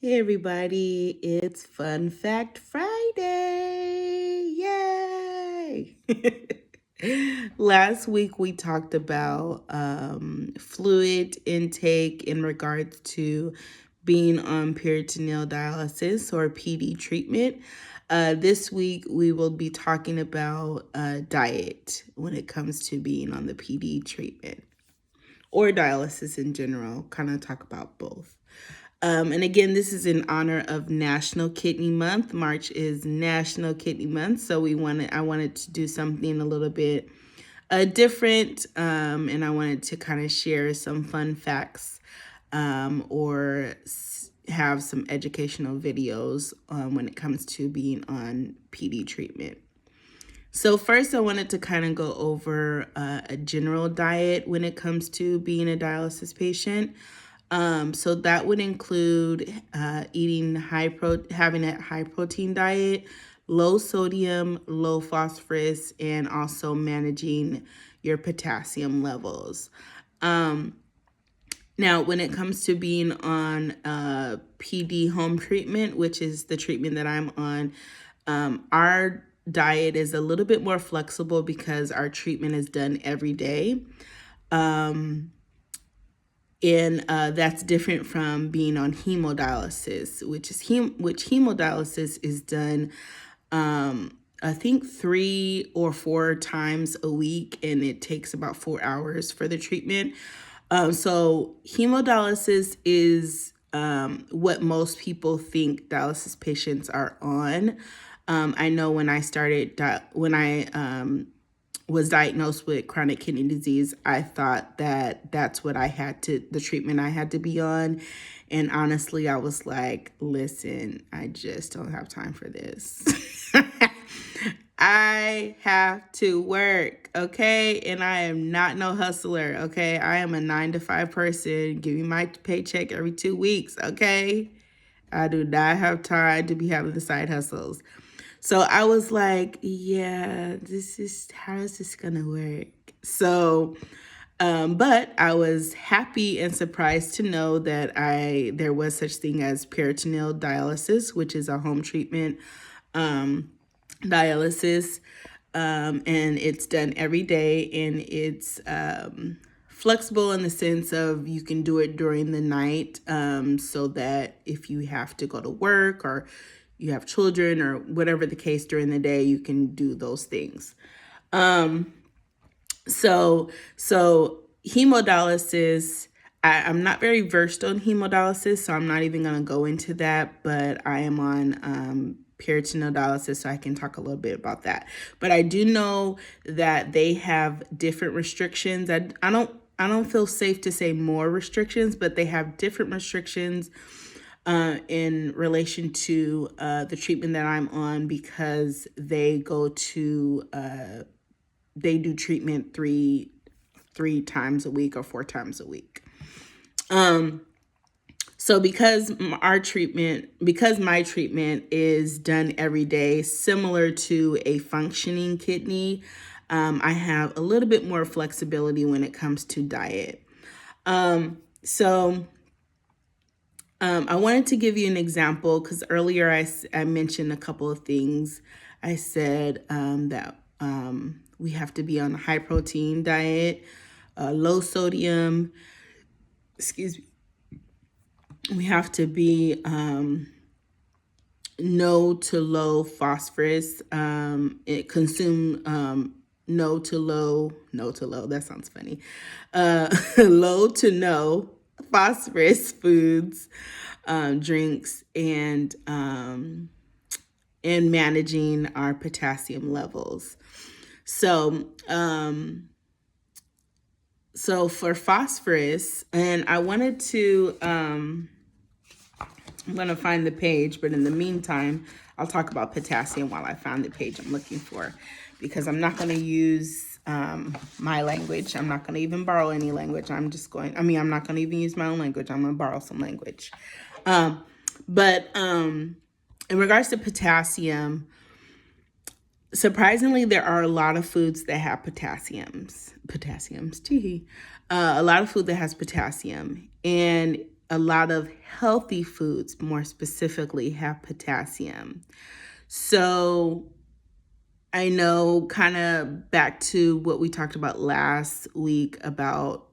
Hey everybody, it's Fun Fact Friday! Yay! Last week we talked about fluid intake in regards to being on peritoneal dialysis or PD treatment. This week we will be talking about diet when it comes to being on the PD treatment or dialysis in general, kind of talk about both. And again, this is in honor of National Kidney Month. March is National Kidney Month, so I wanted to do something a little bit different, and I wanted to kind of share some fun facts or have some educational videos when it comes to being on PD treatment. So first, I wanted to kind of go over a general diet when it comes to being a dialysis patient. So that would include having a high protein diet, low sodium, low phosphorus, and also managing your potassium levels. Now, when it comes to being on PD home treatment, which is the treatment that I'm on, our diet is a little bit more flexible because our treatment is done every day. And that's different from being on hemodialysis, which hemodialysis is done, I think 3 or 4 times a week, and it takes about 4 hours for the treatment. So hemodialysis is what most people think dialysis patients are on. I know when I was diagnosed with chronic kidney disease, I thought that that's what the treatment I had to be on. And honestly, I was like, listen, I just don't have time for this. I have to work, okay? And I am not no hustler, okay? I am a 9 to 5 person, giving my paycheck every 2 weeks, okay? I do not have time to be having the side hustles. So I was like, yeah, how is this gonna work? So, but I was happy and surprised to know that there was such thing as peritoneal dialysis, which is a home treatment dialysis, and it's done every day, and it's flexible in the sense of you can do it during the night, so that if you have to go to work or you have children or whatever the case during the day, you can do those things. So hemodialysis, I'm not very versed on hemodialysis, so I'm not even going to go into that, but I am on peritoneal dialysis, so I can talk a little bit about that. But I do know that they have different restrictions. I don't feel safe to say more restrictions, but they have different restrictions in relation to the treatment that I'm on, because they do treatment three times a week or 4 times a week. So because my treatment is done every day, similar to a functioning kidney, I have a little bit more flexibility when it comes to diet. So I wanted to give you an example because earlier I mentioned a couple of things. I said that we have to be on a high protein diet, low sodium, excuse me. We have to be no to low phosphorus, consume no to low, that sounds funny, low to no phosphorus foods, drinks, and managing our potassium levels. So for phosphorus, and I wanted to, I'm going to find the page, but in the meantime, I'll talk about potassium while I find the page I'm looking for, because I'm not going to use my language. I'm not going to even borrow any language. I'm not going to even use my own language. I'm going to borrow some language. But in regards to potassium, surprisingly, there are a lot of foods that have potassiums, a lot of food that has potassium. And a lot of healthy foods, more specifically, have potassium. So I know, kind of back to what we talked about last week about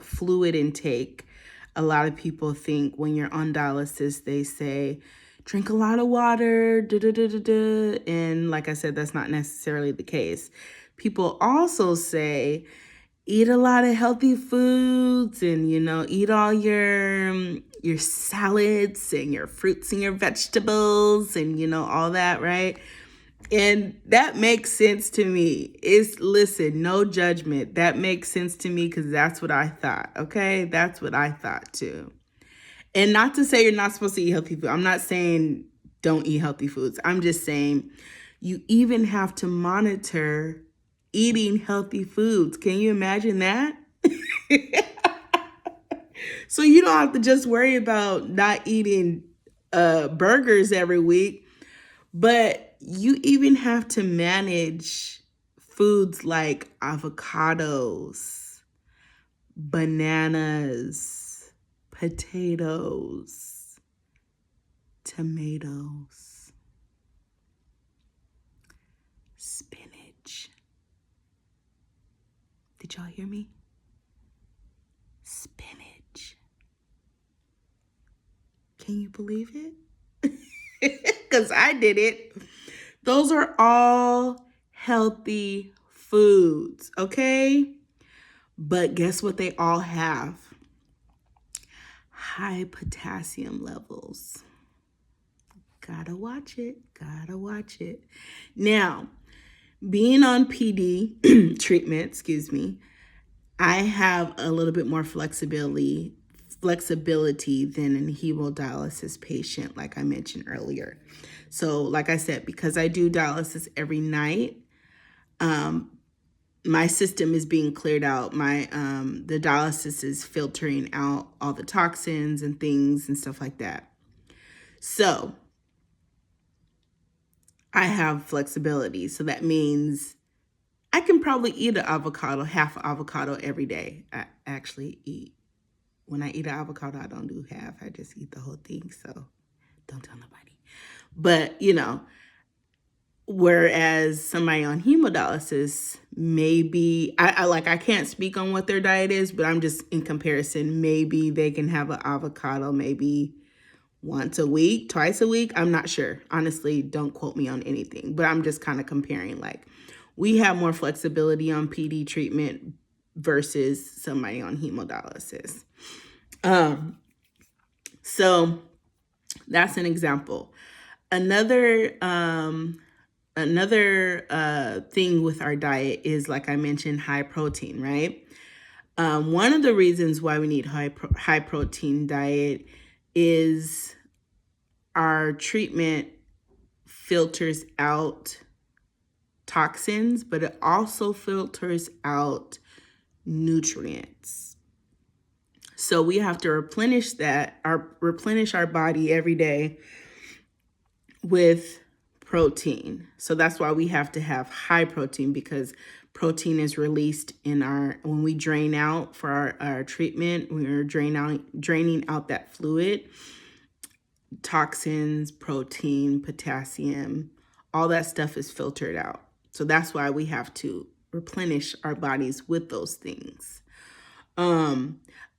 fluid intake. A lot of people think when you're on dialysis, they say, drink a lot of water, da da da da da. And like I said, that's not necessarily the case. People also say, eat a lot of healthy foods and, eat all your salads and your fruits and your vegetables and, all that, right? And that makes sense to me. Listen, no judgment. That makes sense to me because that's what I thought, okay? That's what I thought too. And not to say you're not supposed to eat healthy food. I'm not saying don't eat healthy foods. I'm just saying you even have to monitor eating healthy foods. Can you imagine that? So you don't have to just worry about not eating burgers every week. But you even have to manage foods like avocados, bananas, potatoes, tomatoes, spinach. Did y'all hear me? Spinach. Can you believe it? Because I did it. Those are all healthy foods, okay? But guess what they all have? High potassium levels. Gotta watch it. Gotta watch it. Now, being on PD treatment, I have a little bit more flexibility than a hemodialysis patient, like I mentioned earlier. So, like I said, because I do dialysis every night, my system is being cleared out. The dialysis is filtering out all the toxins and things and stuff like that. So I have flexibility. So that means I can probably eat an avocado, half avocado every day. I actually eat. When I eat an avocado, I don't do half. I just eat the whole thing. So don't tell nobody. But, whereas somebody on hemodialysis, maybe, I can't speak on what their diet is, but I'm just in comparison, maybe they can have an avocado maybe once a week, twice a week. I'm not sure. Honestly, don't quote me on anything, but I'm just kind of comparing. Like, we have more flexibility on PD treatment versus somebody on hemodialysis. So that's an example. Another thing with our diet is, like I mentioned, high protein, right? One of the reasons why we need high protein diet is our treatment filters out toxins, but it also filters out nutrients. So we have to replenish our body every day with protein. So that's why we have to have high protein, because protein is released when we drain out for our treatment, when we're draining out that fluid, toxins, protein, potassium, all that stuff is filtered out. So that's why we have to replenish our bodies with those things.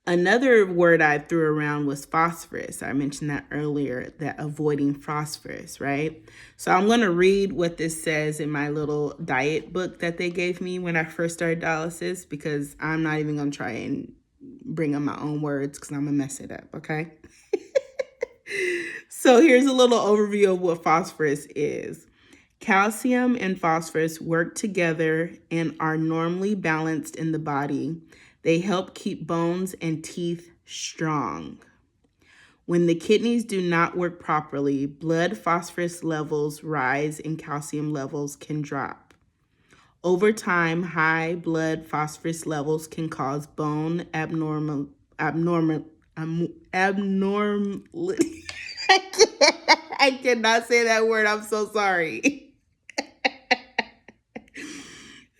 Another word I threw around was phosphorus. I mentioned that earlier, that avoiding phosphorus, right? So I'm going to read what this says in my little diet book that they gave me when I first started dialysis, because I'm not even going to try and bring up my own words because I'm going to mess it up, okay? So here's a little overview of what phosphorus is. Calcium and phosphorus work together and are normally balanced in the body. They help keep bones and teeth strong. When the kidneys do not work properly, blood phosphorus levels rise and calcium levels can drop. Over time, high blood phosphorus levels can cause bone abnormality. I cannot say that word. I'm so sorry.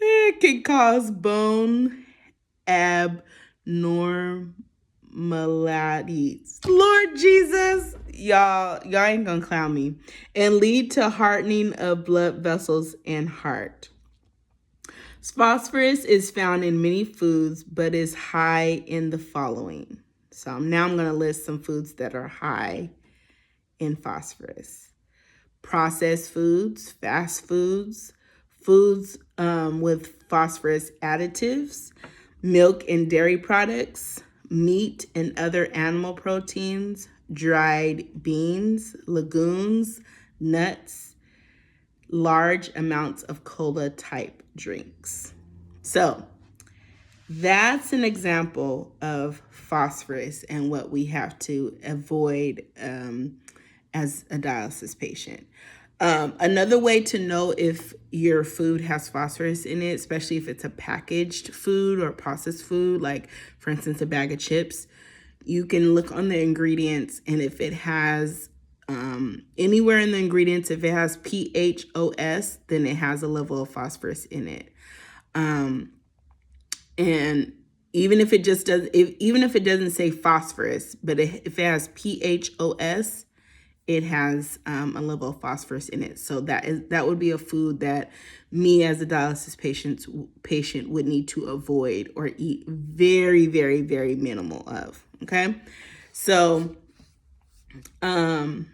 It can cause bone abnormalities. maladies. Lord Jesus, y'all ain't gonna clown me. And lead to hardening of blood vessels and heart. Phosphorus is found in many foods, but is high in the following. So now I'm gonna list some foods that are high in phosphorus. Processed foods, fast foods, foods with phosphorus additives, milk and dairy products, meat and other animal proteins, dried beans, legumes, nuts, large amounts of cola type drinks. So that's an example of phosphorus and what we have to avoid as a dialysis patient. Another way to know if your food has phosphorus in it, especially if it's a packaged food or processed food, like for instance, a bag of chips, you can look on the ingredients, and if it has anywhere in the ingredients, if it has PHOS, then it has a level of phosphorus in it. And even if it just does, even if it doesn't say phosphorus, but if it has PHOS, it has a level of phosphorus in it. So that would be a food that me as a dialysis patient would need to avoid or eat very, very, very minimal of. Okay, so that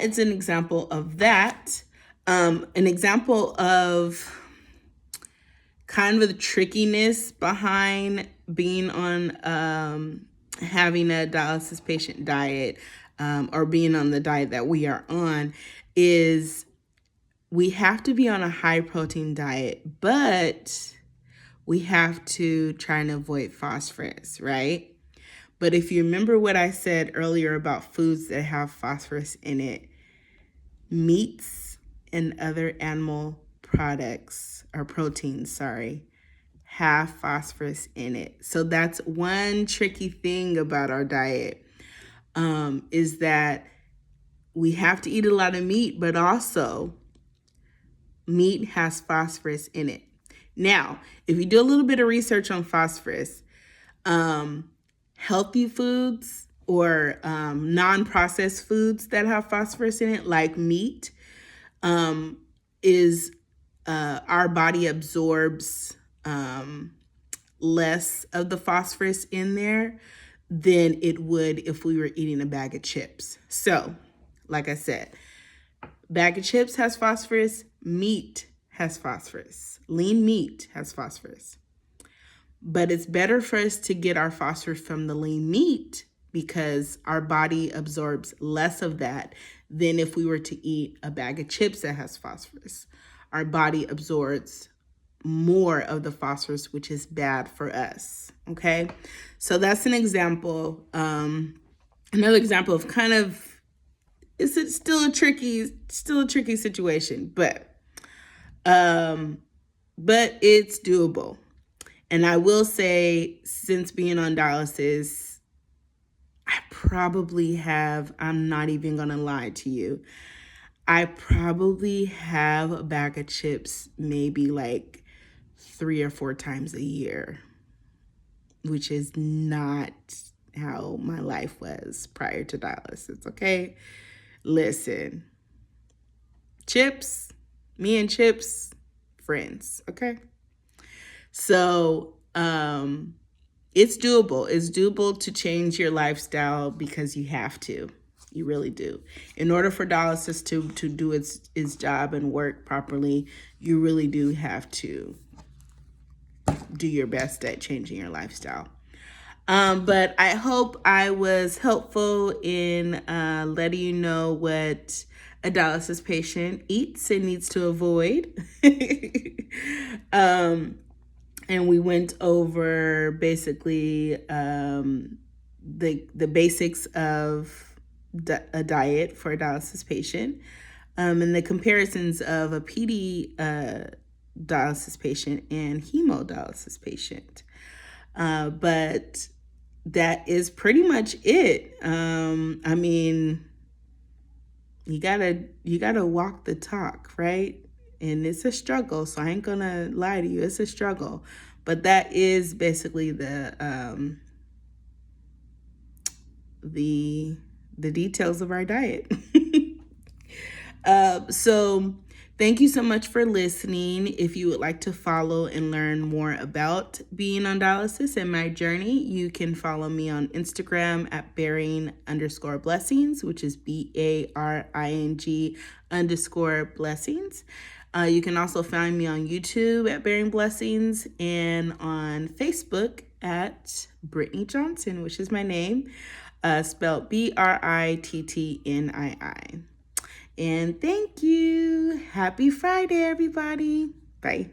is an example of that. An example of kind of the trickiness behind being on having a dialysis patient diet or being on the diet that we are on is we have to be on a high protein diet, but we have to try and avoid phosphorus, right? But if you remember what I said earlier about foods that have phosphorus in it, meats and other animal products or proteins, have phosphorus in it. So that's one tricky thing about our diet, is that we have to eat a lot of meat, but also meat has phosphorus in it. Now, if you do a little bit of research on phosphorus, healthy foods or non-processed foods that have phosphorus in it, like meat, is our body absorbs less of the phosphorus in there than it would if we were eating a bag of chips. So, like I said, bag of chips has phosphorus, meat has phosphorus, lean meat has phosphorus. But it's better for us to get our phosphorus from the lean meat because our body absorbs less of that than if we were to eat a bag of chips that has phosphorus. Our body absorbs more of the phosphorus, which is bad for us, okay? So that's an example. Another example of kind of, it's still a tricky situation, but it's doable. And I will say, since being on dialysis, I probably have, I'm not even gonna lie to you, I probably have a bag of chips maybe like 3 or 4 times a year, which is not how my life was prior to dialysis, okay? Listen, chips, me and chips, friends, okay? So it's doable. It's doable to change your lifestyle because you have to. You really do. In order for dialysis to do its job and work properly, you really do have to do your best at changing your lifestyle. But I hope I was helpful in letting you know what a dialysis patient eats and needs to avoid. And we went over basically the basics of a diet for a dialysis patient, and the comparisons of a PD dialysis patient and hemodialysis patient. But that is pretty much it. I mean, you gotta walk the talk, right? And it's a struggle, so I ain't gonna lie to you, it's a struggle. But that is basically the details of our diet. So thank you so much for listening. If you would like to follow and learn more about being on dialysis and my journey, you can follow me on Instagram at bearing_blessings, which is BARING_blessings. You can also find me on YouTube at Bearing Blessings and on Facebook at Brittany Johnson, which is my name, spelled BRITTNII. And thank you. Happy Friday, everybody. Bye.